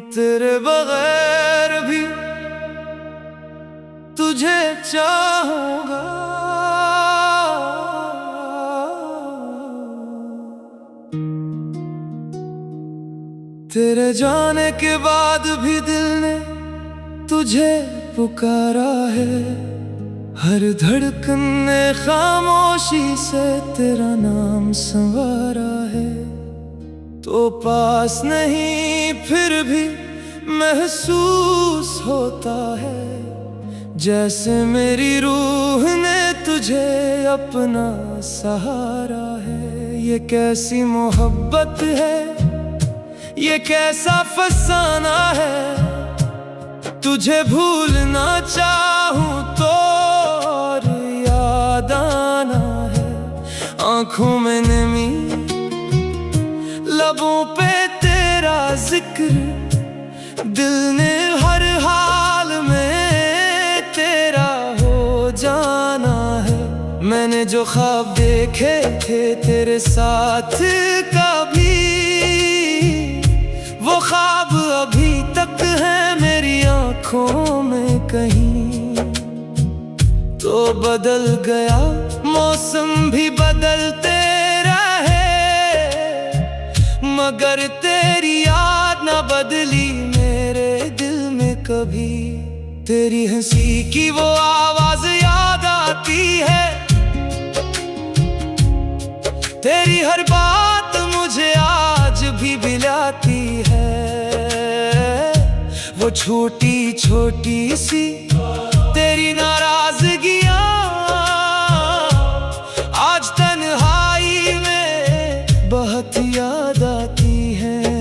तेरे बगैर भी तुझे चाहूंगा, तेरे जाने के बाद भी दिल ने तुझे पुकारा है। हर धड़कन ने खामोशी से तेरा नाम संवारा है। तो पास नहीं फिर भी महसूस होता है, जैसे मेरी रूह ने तुझे अपना सहारा है। ये कैसी मोहब्बत है, ये कैसा फसाना है। तुझे भूलना चाहूं तो और याद आना है। आंखों में नमी, लबों पे तेरा जिक्र, दिल ने हर हाल में तेरा हो जाना है। मैंने जो ख्वाब देखे थे तेरे साथ कभी, वो ख्वाब अभी तक है मेरी आंखों में कहीं। तो बदल गया मौसम भी बदलते रहे, मगर तेरी याद ना बदली मेरे दिल में कभी। तेरी हंसी की वो आवाज याद आती है, तेरी हर बात मुझे आज भी बिलाती है। वो छोटी छोटी सी तेरी नाराजगियां आज तन्हाई में बहुत याद आती हैं।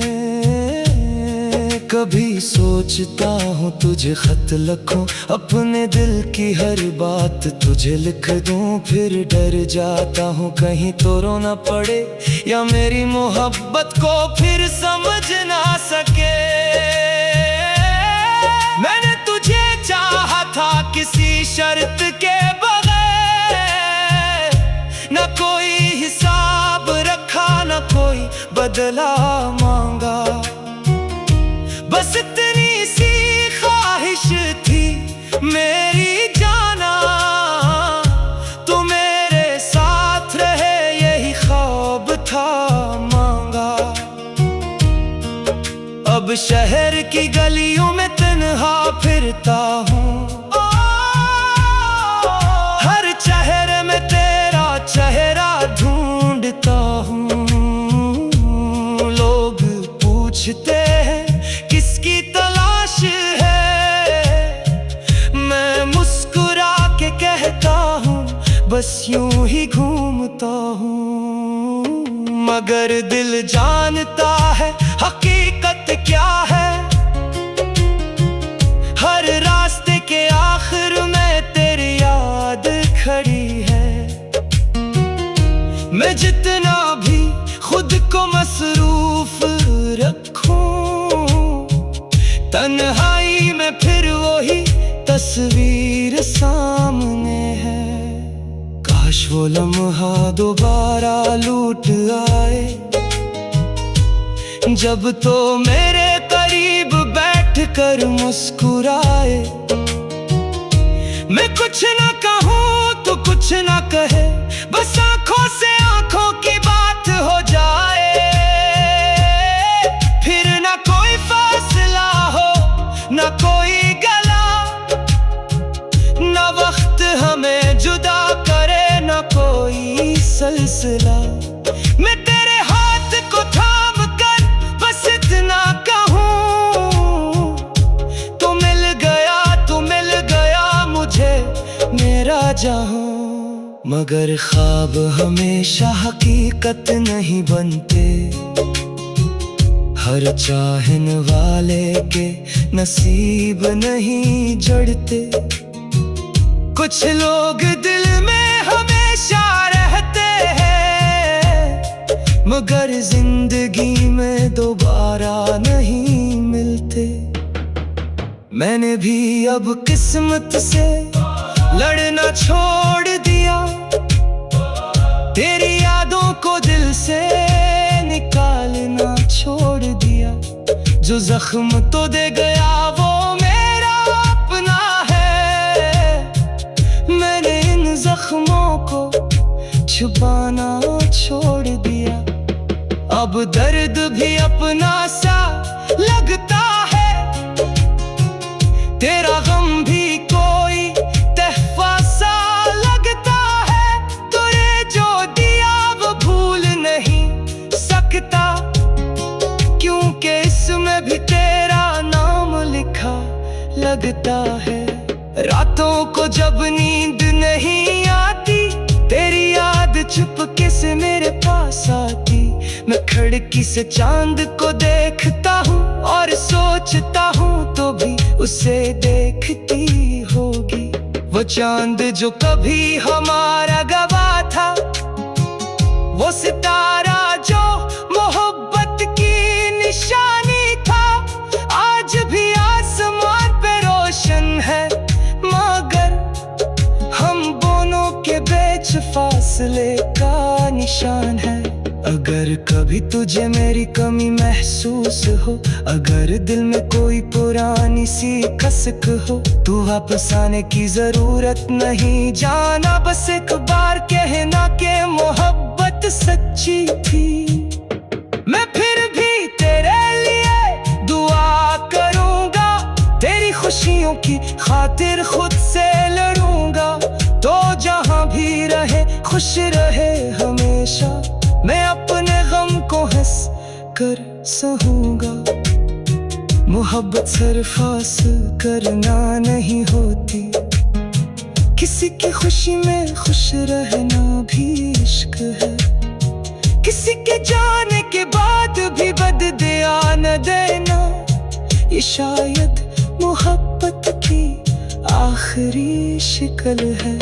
कभी सोचता हूँ तुझे खत लिखूं, अपने दिल की हर बात तुझे लिख दूं। फिर डर जाता हूँ कहीं तो रो ना पड़े, या मेरी मोहब्बत को फिर समझ ना सके। मैंने तुझे चाहा था किसी शर्त के बगैर, न कोई हिसाब रखा न कोई बदला मांगा। बस इतनी सी ख्वाहिश थी मेरी जाना, तू मेरे साथ रहे यही ख्वाब था मांगा। अब शहर की गलियों में तन्हा फिरता हूँ, हर चेहरे में तेरा चेहरा ढूंढता हूँ। लोग पूछते हैं किसकी तलाश है, मैं मुस्कुरा के कहता हूँ बस यूं ही घूमता हूँ। मगर दिल जानता है हकीकत क्या है, हर रास्ते के आखिर में तेरी याद खड़ी है। मैं जितना भी खुद को मसरूफ रखूं, तन्हाई में फिर वही तस्वीर सामने है। काश वो लम्हा दोबारा लूट आए, जब तो मेरे करीब बैठ कर मुस्कुराए। मैं कुछ ना कहूँ तो कुछ ना कहे, बस आंखों से आंखों की बात हो जाए। फिर ना कोई फासला हो ना कोई गला, ना वक्त हमें जुदा करे ना कोई सिलसिला। मैं तेरे हाथ को थाम कर बस इतना कहूँ, तू मिल गया मुझे मेरा जहां। मगर ख्वाब हमेशा हकीकत नहीं बनते, हर चाहने वाले के नसीब नहीं जड़ते। कुछ लोग दिल में हमेशा रहते हैं, मगर जिंदगी में दोबारा नहीं मिलते। मैंने भी अब किस्मत से लड़ना छोड़ दिया, तेरी यादों को दिल से निकालना छोड़ जो जख्म तो दे गया वो मेरा अपना है। मैंने इन जख्मों को छुपाना छोड़ दिया, अब दर्द भी अपना सा लगता है। तेरा गम भी कोई तहफा सा लगता है, तूने जो दिया वो भूल नहीं सकता, क्योंकि इसमें भी तेरा नाम लिखा लगता है। रातों को जब नींद नहीं आती, तेरी याद चुपके से मेरे पास आती। मैं खिड़की से चांद को देखता हूँ और सोचता हूँ तो भी उसे देखती होगी। वो चांद जो कभी हमारा गवाह था, वो सितारा जो मोहब्बत की निशानी था, आज भी आसमान पे रोशन है, मगर हम दोनों के बीच फासले का निशान है। अगर कभी तुझे मेरी कमी महसूस हो, अगर दिल में कोई पुरानी सी कसक हो, तू वापस आने की जरूरत नहीं, जाना बस एक बार कहना के मोहब्बत सच्ची थी। मैं फिर भी तेरे लिए दुआ करूंगा, तेरी खुशियों की खातिर खुद से लड़ूंगा, तो जहां भी रहे खुश रहे हमेशा। मैं अपने गम को हंस कर सहूंगा। मोहब्बत सरफास करना नहीं होती, किसी की खुशी में खुश रहना भी इश्क है। किसी के जाने के बाद भी बददिया न देना, ये शायद मोहब्बत की आखिरी शिकल है।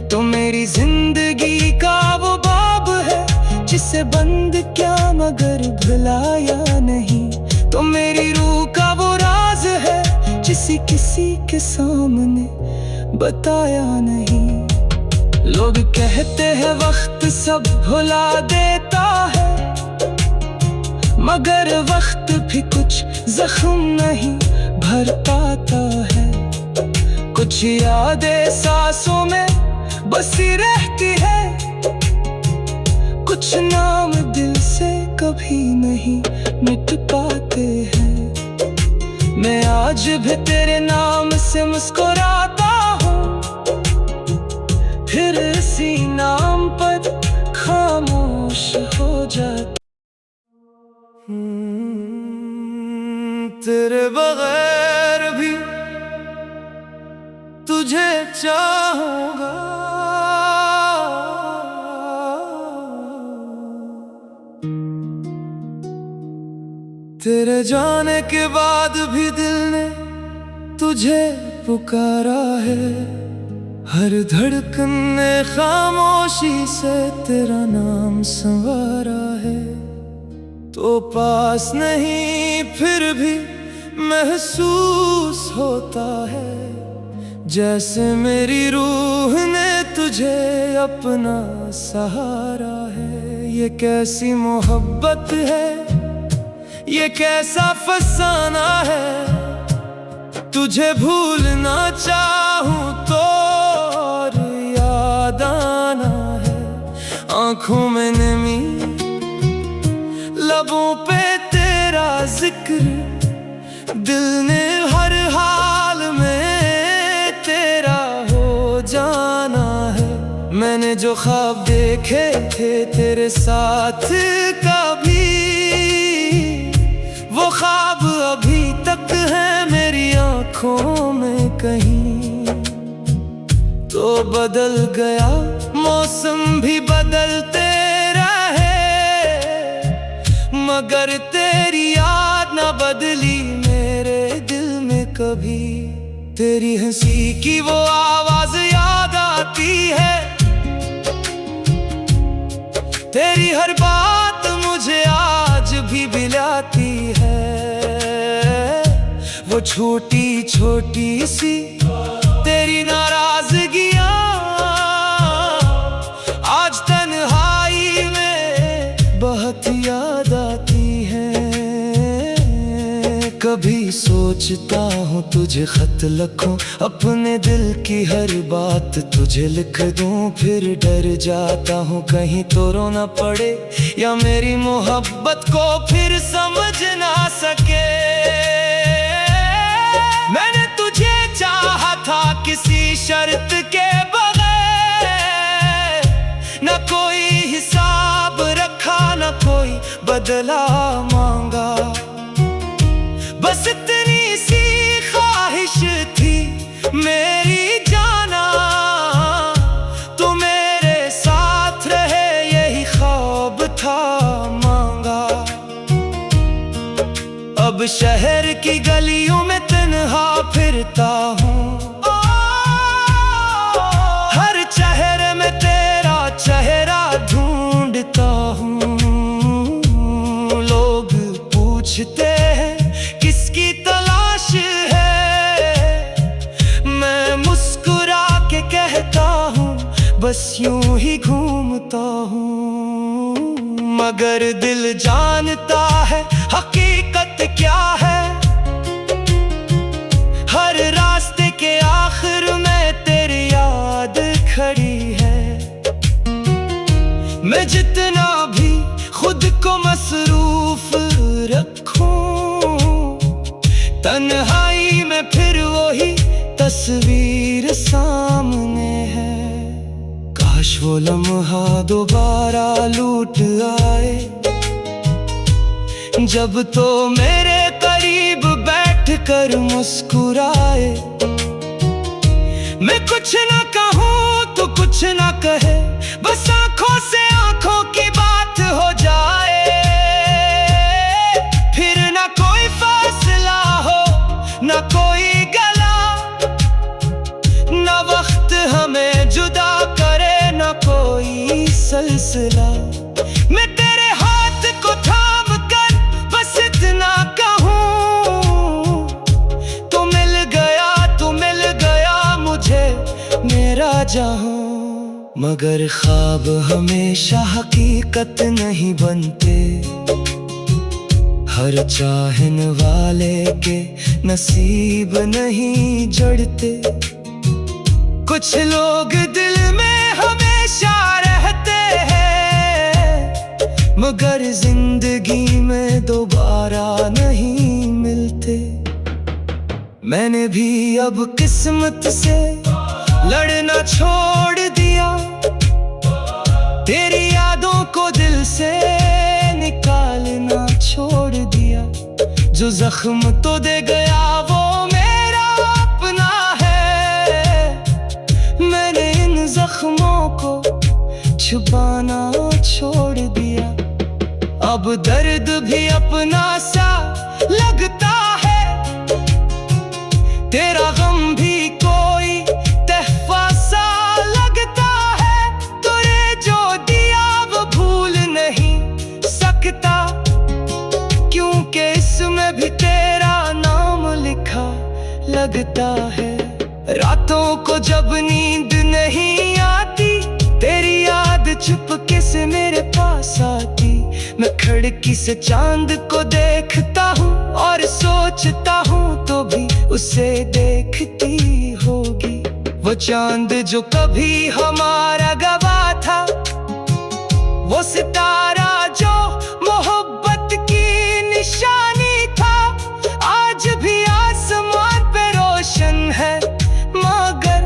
तो मेरी जिंदगी का वो बाब है जिसे बंद क्या मगर भुलाया नहीं। तो मेरी रूह का वो राज है जिसे किसी के सामने बताया नहीं। लोग कहते हैं वक्त सब भुला देता है, मगर वक्त भी कुछ जख्म नहीं भर पाता है। कुछ यादें सांसों में बसी रहती है, कुछ नाम दिल से कभी नहीं मिट पाते हैं। मैं आज भी तेरे नाम से मुस्कुराता हूँ, फिर इसी नाम पर खामोश हो जाता। तेरे बगैर भी तुझे चाहूंगा, तेरे जाने के बाद भी दिल ने तुझे पुकारा है। हर धड़कन ने खामोशी से तेरा नाम संवारा है। तो पास नहीं फिर भी महसूस होता है, जैसे मेरी रूह ने तुझे अपना सहारा है। ये कैसी मोहब्बत है, ये कैसा फसाना है, तुझे भूलना चाहूं तो और याद आना है। आंखों में नमी, लबों पे तेरा जिक्र, दिल ने हर हाल में तेरा हो जाना है। मैंने जो ख्वाब देखे थे तेरे साथ कभी, वो ख्वाब अभी तक है मेरी आंखों में कहीं। तो बदल गया मौसम भी बदलते रहे, मगर तेरी याद ना बदली मेरे दिल में कभी। तेरी हंसी की वो आवाज याद आती है, तेरी हर बात मुझे आज भी बिलाती है। वो छोटी छोटी सी तेरी नाराजगियां आज तन्हाई में बहुत याद आती हैं। कभी सोचता हूँ तुझे खत लिखूं, अपने दिल की हर बात तुझे लिख दूं। फिर डर जाता हूँ कहीं तो रोना पड़े, या मेरी मोहब्बत को फिर समझ ना सके। मैंने तुझे चाहा था किसी शर्त के बगैर, न कोई हिसाब रखा न कोई बदला मांगा। बस इतनी सी ख्वाहिश थी मेरी जाना, तू मेरे साथ रहे यही ख्वाब था मांगा। अब शहर की गलियों में तन्हा फिरता हूँ, हर चेहरे में तेरा चेहरा ढूंढता हूँ। लोग पूछते हैं किसकी तलाश है, मैं मुस्कुरा के कहता हूँ बस यूं ही घूमता हूँ। मगर दिल जानता है हकीकत क्या है, हर रास्ते के आखिर में तेरी याद खड़ी है। मैं जितना भी खुद को मसरूफ रखूं, तन्हाई में फिर वही तस्वीर सामने है। काश वो लम्हा दोबारा लौट आए, जब तो मेरे करीब बैठकर मुस्कुराए। मैं कुछ ना कहूँ तो कुछ ना कहे, बस आंखों से आंखों की बात हो जाए। फिर ना कोई फासला हो ना कोई गला, ना वक्त हमें जुदा करे ना कोई सिलसिला। मैं तेरे हाथ को थाम कर बस इतना कहूँ, तू मिल गया मुझे मेरा जहां। मगर ख्वाब हमेशा हकीकत नहीं बनते, हर चाहने वाले के नसीब नहीं जड़ते। कुछ लोग दिल में हमेशा रहते हैं, मगर जिंदगी में दोबारा नहीं मिलते। मैंने भी अब किस्मत से लड़ना छोड़ दिया, तेरी यादों को दिल से निकालना छोड़ दिया। जो जख्म तो दे गया वो मेरा अपना है, मैंने इन जख्मों को छुपाना छोड़ दिया। अब दर्द भी अपना सा लगता है, तेरा गम भी कोई तहफा सा लगता है। तूने जो दिया वो भूल नहीं सकता, क्योंकि इसमें भी तेरा नाम लिखा लगता है। रातों को जब नींद नहीं आती, तेरी याद चुपके से मेरे पास आती। मैं खिड़की से चांद को देखता हूँ और सोचता हूँ तो भी उसे देखती होगी। वो चांद जो कभी हमारा गवाह था, वो सितारा जो मोहब्बत की निशानी था, आज भी आसमान पे रोशन है। मगर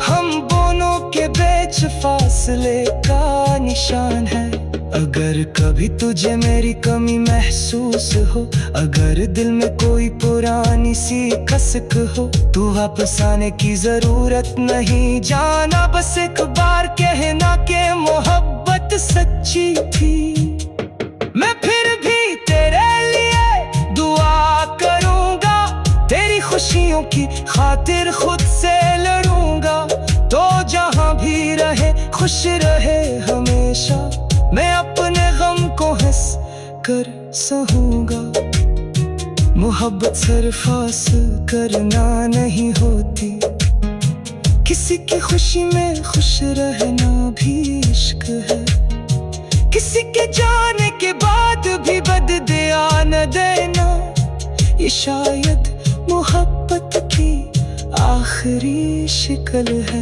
हम दोनों के बीच फासले का निशान है। अगर कभी तुझे मेरी कमी महसूस हो, अगर दिल में कोई पुरानी सी कसक हो, तू वापस आने की जरूरत नहीं। जाना बस एक बार कहना के मोहब्बत सच्ची थी। मैं फिर भी तेरे लिए दुआ करूंगा, तेरी खुशियों की खातिर खुद से लड़ूंगा। तो जहां भी रहे खुश रहे हमेशा, मैं अपने गम को हंस कर सहूंगा। मोहब्बत सरफास करना नहीं होती, किसी की खुशी में खुश रहना भी इश्क है। किसी के जाने के बाद भी बददिया न देना, ये शायद मोहब्बत की आखिरी शिकल है।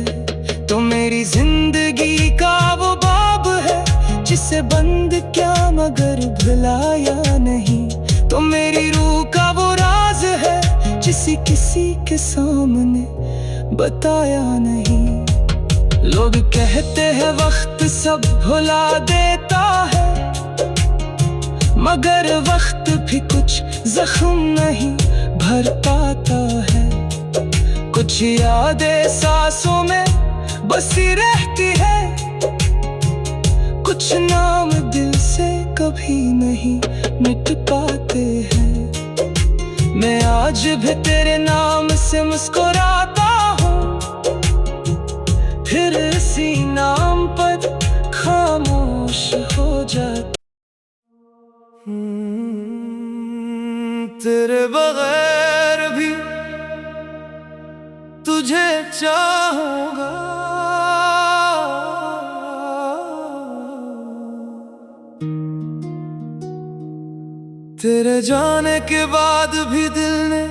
तो मेरी जिंदगी का वो बाब है जिसे बंद क्या मगर भुलाया नहीं। तो मेरी रूह का वो राज है जिसे किसी के सामने बताया नहीं। लोग कहते हैं वक्त सब भुला देता है, मगर वक्त भी कुछ जख्म नहीं भर पाता है। कुछ यादें सांसों में बसी रहती है, कुछ नाम दिल से कभी नहीं मिट पाते हैं। मैं आज भी तेरे नाम से मुस्कुराता हूँ, फिर इसी नाम पर खामोश हो जाता। तेरे बगैर भी तुझे चाहूंगा, तेरे जाने के बाद भी दिल ने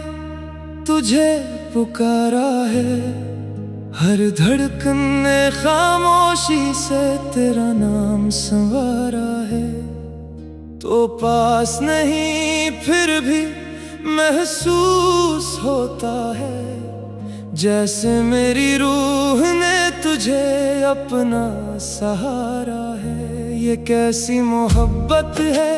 तुझे पुकारा है। हर धड़कन ने खामोशी से तेरा नाम संवारा है। तो पास नहीं फिर भी महसूस होता है, जैसे मेरी रूह ने तुझे अपना सहारा है। ये कैसी मोहब्बत है,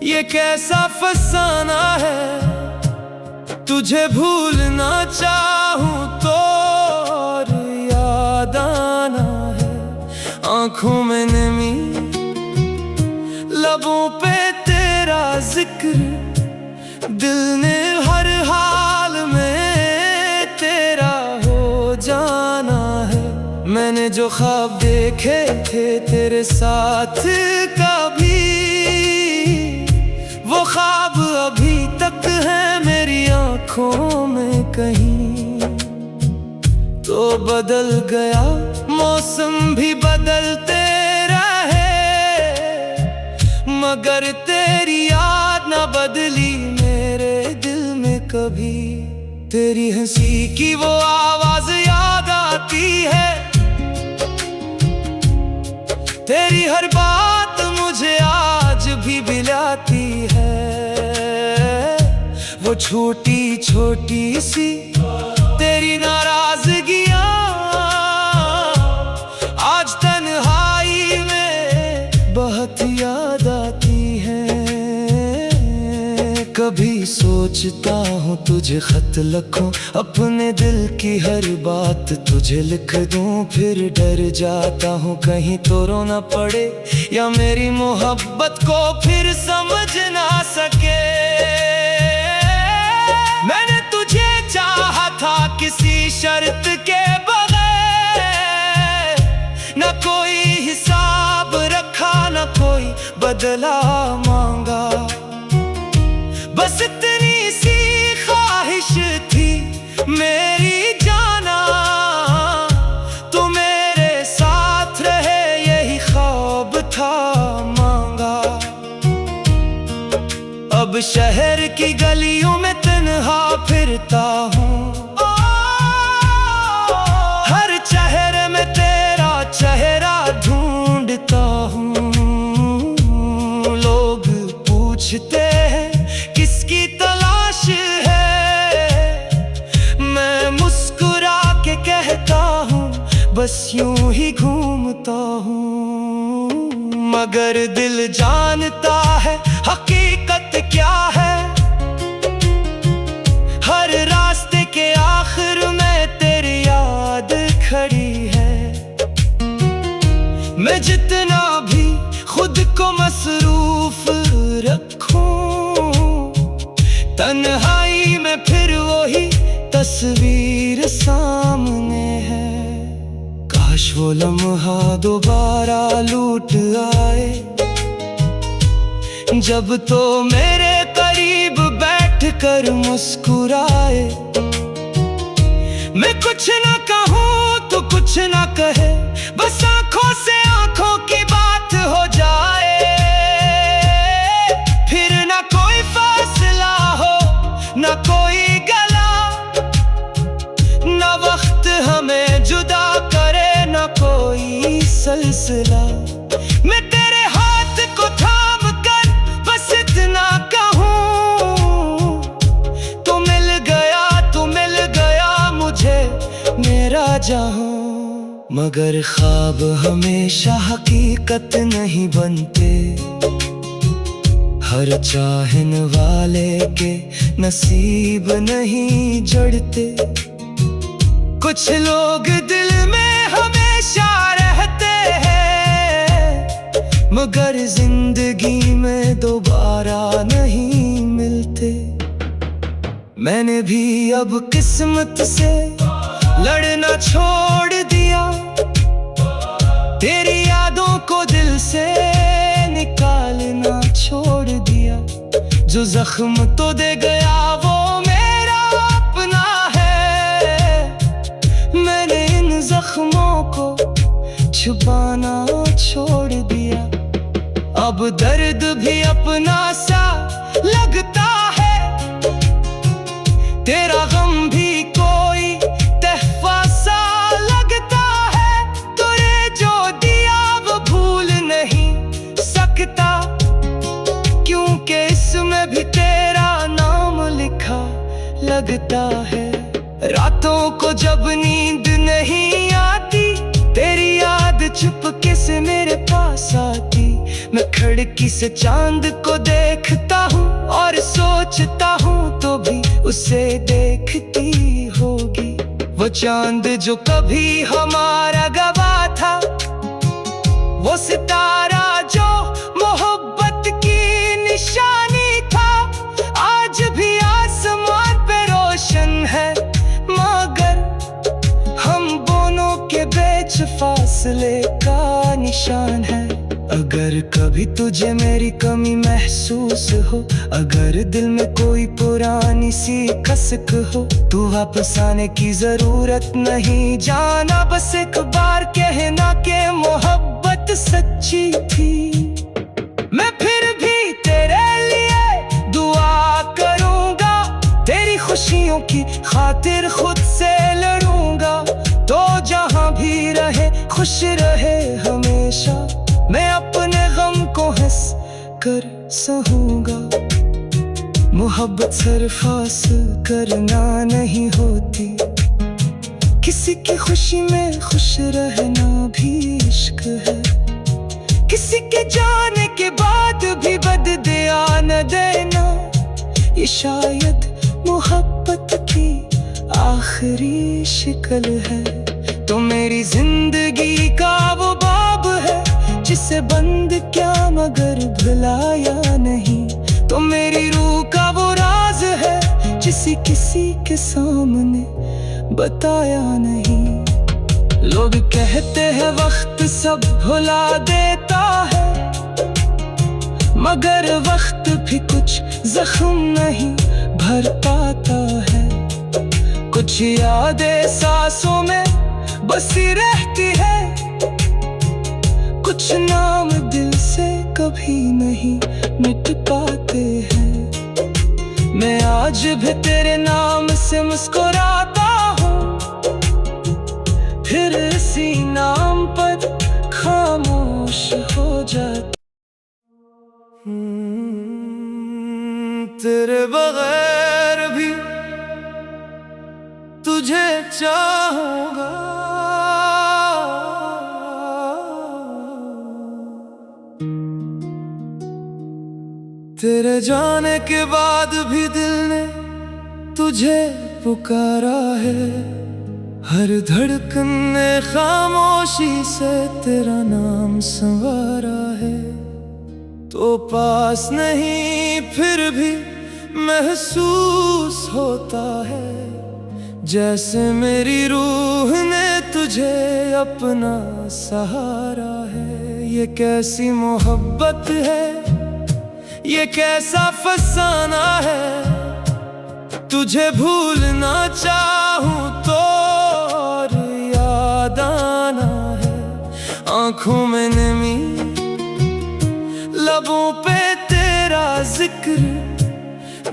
ये कैसा फसाना है। तुझे भूलना चाहूं तो और याद आना है। आंखों में नमी, लबों पे तेरा जिक्र, दिल ने हर हाल में तेरा हो जाना है। मैंने जो ख्वाब देखे थे तेरे साथ कभी, वो ख्वाब अभी तक है मेरी आंखों में कहीं। तो बदल गया मौसम भी बदलते रहे, मगर तेरी याद ना बदली मेरे दिल में कभी। तेरी हंसी की वो आवाज याद आती है, तेरी हर बात मुझे आज भी बिलाती है। वो छोटी छोटी सी तेरी नाराजगियां आज तन्हाई में बहुत याद आती हैं। कभी सोचता हूँ तुझे खत लिखूं, अपने दिल की हर बात तुझे लिख दूं। फिर डर जाता हूँ कहीं तो रो ना पड़े, या मेरी मोहब्बत को फिर समझ ना सके। मैंने तुझे चाहा था किसी शर्त के बगैर, न कोई हिसाब रखा न कोई बदला मांगा। बस इतनी सी ख्वाहिश थी मेरी जाना, तू मेरे साथ रहे यही ख्वाब था मांगा। अब शहर की गलियों में तन्हा फिरता हूँ, हर चेहरे में तेरा चेहरा ढूंढता हूँ। लोग पूछते हैं किसकी तलाश है, मैं मुस्कुरा के कहता हूँ बस यूं ही घूमता हूँ। मगर दिल जानता है हकीकत क्या है, हर रास्ते के आखिर में तेरी याद खड़ी है। मैं जितना भी खुद को मसरूफ रखूं, तन्हाई में फिर वही तस्वीर सामने है। काश वो लम्हा दोबारा लूट आए, जब तो मेरे करीब बैठकर मुस्कुराए। मैं कुछ ना कहूँ तो कुछ ना कहे, बस आंखों से आंखों की बात हो जाए। फिर ना कोई फासला हो मगर ख्वाब हमेशा हकीकत नहीं बनते। हर चाहने वाले के नसीब नहीं जड़ते। कुछ लोग दिल में हमेशा रहते हैं, मगर जिंदगी में दोबारा नहीं मिलते। मैंने भी अब किस्मत से लड़ना छोड़ दिया, तेरी यादों को दिल से निकालना छोड़ दिया। जो जख्म तो दे गया वो मेरा अपना है, मैंने इन जख्मों को छुपाना छोड़ दिया। अब दर्द भी अपना सा लगता है, तेरा गम भी कोई तहफा सा लगता है। तूने जो दिया वो भूल नहीं सकता, क्योंकि इसमें भी तेरा नाम लिखा लगता है। रातों को जब नींद नहीं आती, तेरी याद चुपके से मेरे पास आती। मैं खिड़की से चांद को देखता हूँ और सोचता हूँ तो भी उसे देखती होगी। वो चांद जो कभी हमारा गवाह था, वो सितारा जो मोहब्बत की निशानी था, आज भी आसमान पे रोशन है। मगर हम दोनों के बीच फासले का निशान है। अगर कभी तुझे मेरी कमी महसूस हो, अगर दिल में कोई पुरानी सी कसक हो, तू वापस आने की जरूरत नहीं। जाना बस एक बार कहना के मोहब्बत सच्ची थी। मैं फिर भी तेरे लिए दुआ करूंगा, तेरी खुशियों की खातिर खुद से लड़ूंगा। तो जहां भी रहे खुश रहे हमेशा, मैं अपने गम को हंस कर सहूंगा। मोहब्बत सरफास करना नहीं होती, किसी की खुशी में खुश रहना भी इश्क है। किसी के जाने के बाद भी बददिया न देना, ये शायद मोहब्बत की आखिरी शिकल है। तो मेरी जिंदगी का वो बाब है जिसे बंद क्या मगर भुलाया नहीं। तो मेरी रूह का वो राज है जिसे किसी के सामने बताया नहीं। लोग कहते हैं वक्त सब भुला देता है, मगर वक्त भी कुछ जख्म नहीं भर पाता है। कुछ यादें सांसों में बसी रहती है, कुछ नाम दिल से कभी नहीं मिट पाते हैं। मैं आज भी तेरे नाम से मुस्कुराता हूँ, फिर इसी नाम पर खामोश हो जाता। तेरे बगैर भी तुझे चाहूंगा, तेरे जाने के बाद भी दिल ने तुझे पुकारा है। हर धड़कन ने खामोशी से तेरा नाम संवारा है। तो पास नहीं फिर भी महसूस होता है, जैसे मेरी रूह ने तुझे अपना सहारा है। ये कैसी मोहब्बत है, ये कैसा फसाना है। तुझे भूलना चाहूं तो और याद आना है। आंखों में नमी, लबों पे तेरा जिक्र,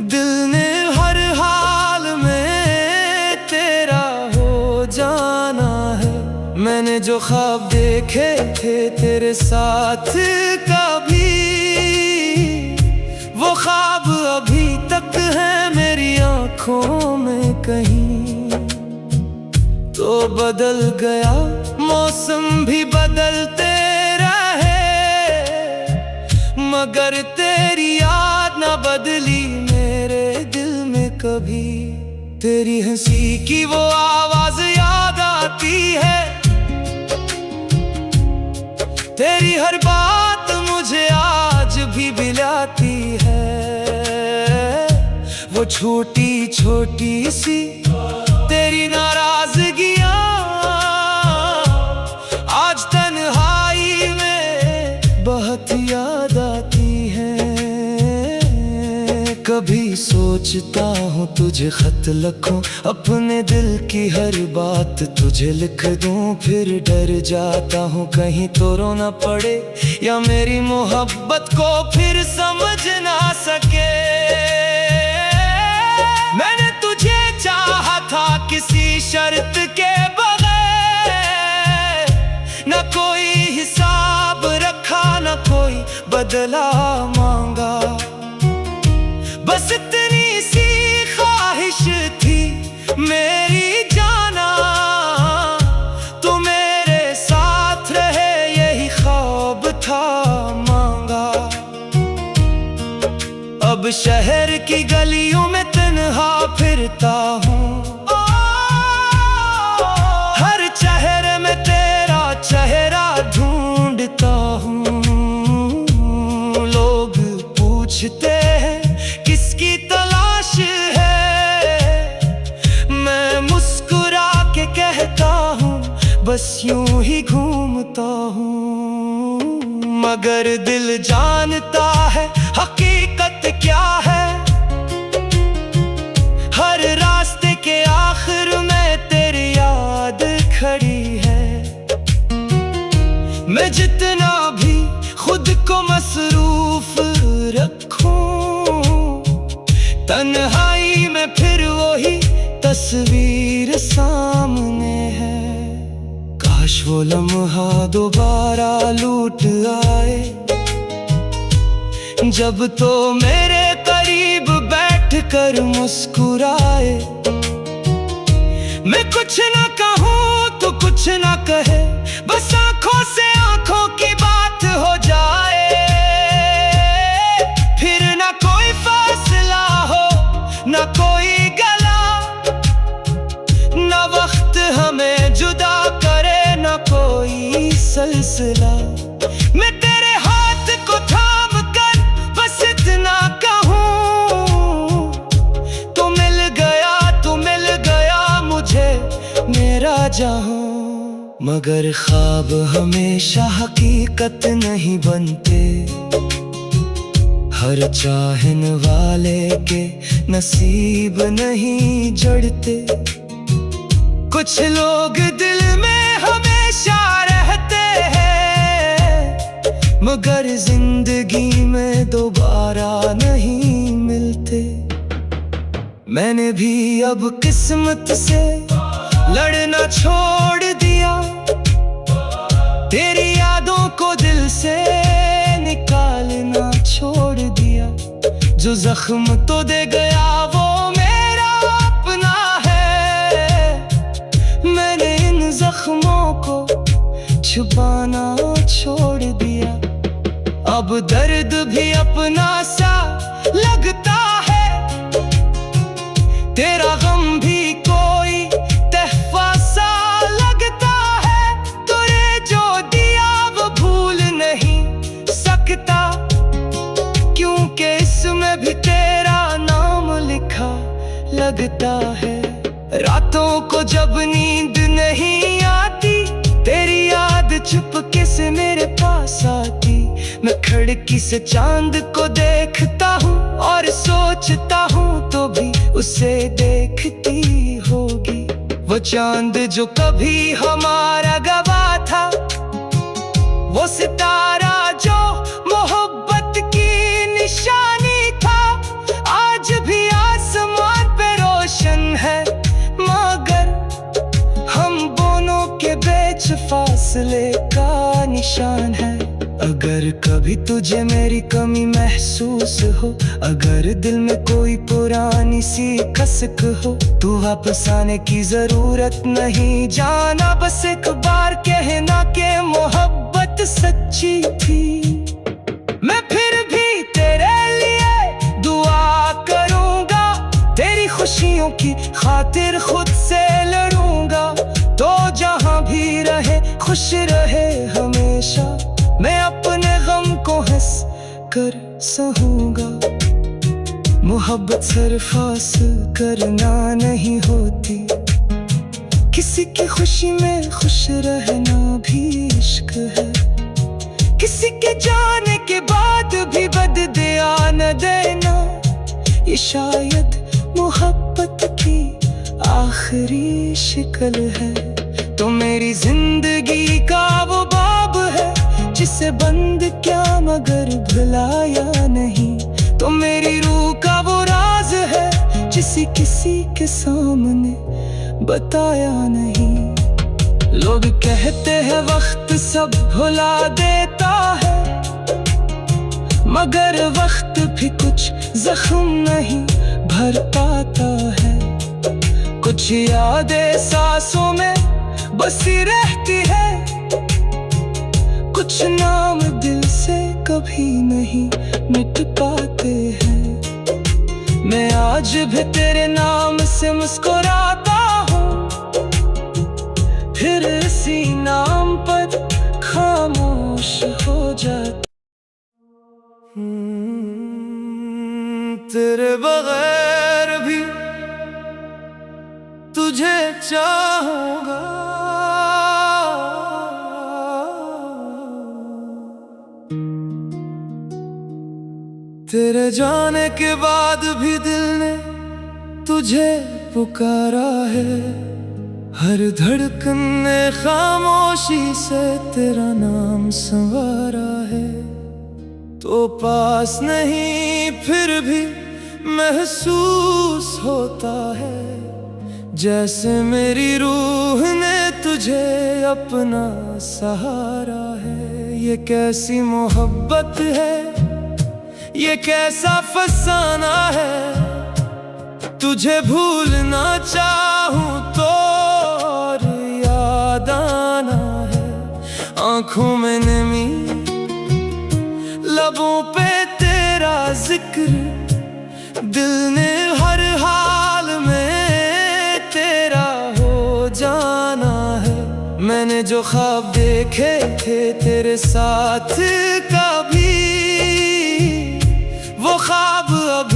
दिल ने हर हाल में तेरा हो जाना है। मैंने जो ख्वाब देखे थे तेरे साथ कभी, वो ख्वाब अभी तक है मेरी आंखों में कहीं। तो बदल गया मौसम मौसम भी बदलते रहे, मगर तेरी याद ना बदली मेरे दिल में कभी। तेरी हंसी की वो आवाज याद आती है, तेरी हर बात मुझे आज भी बिलाती है। वो छोटी छोटी सी तेरी नाराजगियां आज तन्हाई में बहुत याद आती हैं। कभी सोचता हूँ तुझे खत लिखूं, अपने दिल की हर बात तुझे लिख दूं। फिर डर जाता हूँ कहीं तो रो ना पड़े, या मेरी मोहब्बत को फिर समझ ना सके। मैंने तुझे चाहा था किसी शर्त के बगैर, न कोई हिसाब रखा न कोई बदला मांगा। बस इतनी सी ख्वाहिश थी मेरी जाना, तू मेरे साथ रहे यही ख्वाब था मांगा। अब शहर की गलियों में तन्हा फिरता हूँ, हर चेहरे में तेरा चेहरा ढूंढता हूँ। लोग पूछते हैं किसकी तलाश है, मैं मुस्कुरा के कहता हूँ बस यूं ही घूमता हूँ। मगर दिल जानता है हकीकत क्या है, हर रास्ते के आखिर में तेरी याद खड़ी है। मैं जितना भी खुद को मसरूफ रखूं, तन्हाई में फिर वही तस्वीर सामने है। काश वो लम्हा दोबारा लौट आए, जब तो मेरे करीब बैठ कर मुस्कुराए। मैं कुछ ना कहूँ तो कुछ ना कहे, बस आंखों से आंखों की बात हो जाए। फिर ना कोई फासला हो ना कोई गला, ना वक्त हमें जुदा करे ना कोई सिलसिला। मैं तेरे हाथ को थाम कर बस इतना कहूँ, तू मिल गया मुझे मेरा जहां। मगर ख्वाब हमेशा हकीकत नहीं बनते, हर चाहने वाले के नसीब नहीं जड़ते। कुछ लोग दिल में हमेशा रहते हैं, मगर जिंदगी में दोबारा नहीं मिलते। मैंने भी अब किस्मत से लड़ना छोड़ दिया, तेरी यादों को दिल से निकालना छोड़ दिया। जो जख्म तो दे गया वो मेरा अपना है, मैंने इन जख्मों को छुपाना छोड़ दिया। अब दर्द भी अपना सा लगता है, तेरा गम भी कोई तहफा सा लगता है। तूने जो दिया वो भूल नहीं सकता, क्योंकि इसमें भी तेरा नाम लिखा लगता है। रातों को जब नींद नहीं आती, तेरी याद चुपके से मेरे पास आती। मैं खिड़की से चांद को देखता हूँ और सोचता हूँ तो भी उसे देखती होगी। वो चांद जो कभी हमारा गवाह था, वो सितारा जो मोहब्बत की निशानी था, आज भी आसमान पे रोशन है। मगर हम दोनों के बीच फासले का निशान है। अगर अगर कभी तुझे मेरी कमी महसूस हो, अगर दिल में कोई पुरानी सी कसक हो, तू वापस आने की जरूरत नहीं, जाना बस एक बार कहना के मोहब्बत सच्ची थी। मैं फिर भी तेरे लिए दुआ करूंगा, तेरी खुशियों की खातिर खुद से लड़ूंगा। तो जहां भी रहे खुश रहे हमेशा, मैं अपने गम को हंस कर सहूंगा। मोहब्बत सरफास करना नहीं होती, किसी की खुशी में खुश रहना भी इश्क है। किसी के जाने के बाद भी बददिया न देना, ये शायद मोहब्बत की आखिरी शिकल है। तो मेरी जिंदगी का वो बाब है जिसे बंद क्या मगर भुलाया नहीं। तो मेरी रूह का वो राज है जिसे किसी के सामने बताया नहीं। लोग कहते हैं वक्त सब भुला देता है, मगर वक्त भी कुछ जख्म नहीं भर पाता है। कुछ यादें सांसों में बसी रहती है, कुछ नाम दिल से कभी नहीं मिट पाते हैं। मैं आज भी तेरे नाम से मुस्कुराता हूँ, फिर इसी नाम पर खामोश हो जाता। तेरे बगैर भी तुझे चाहूंगा, तेरे जाने के बाद भी दिल ने तुझे पुकारा है। हर धड़कन ने खामोशी से तेरा नाम संवारा है। तो पास नहीं फिर भी महसूस होता है, जैसे मेरी रूह ने तुझे अपना सहारा है। ये कैसी मोहब्बत है, ये कैसा फसाना है, तुझे भूलना चाहूं तो और याद आना है। आंखों में नमी, लबों पे तेरा जिक्र, दिल ने हर हाल में तेरा हो जाना है। मैंने जो ख्वाब देखे थे तेरे साथ कभी, वो ख्वाब अब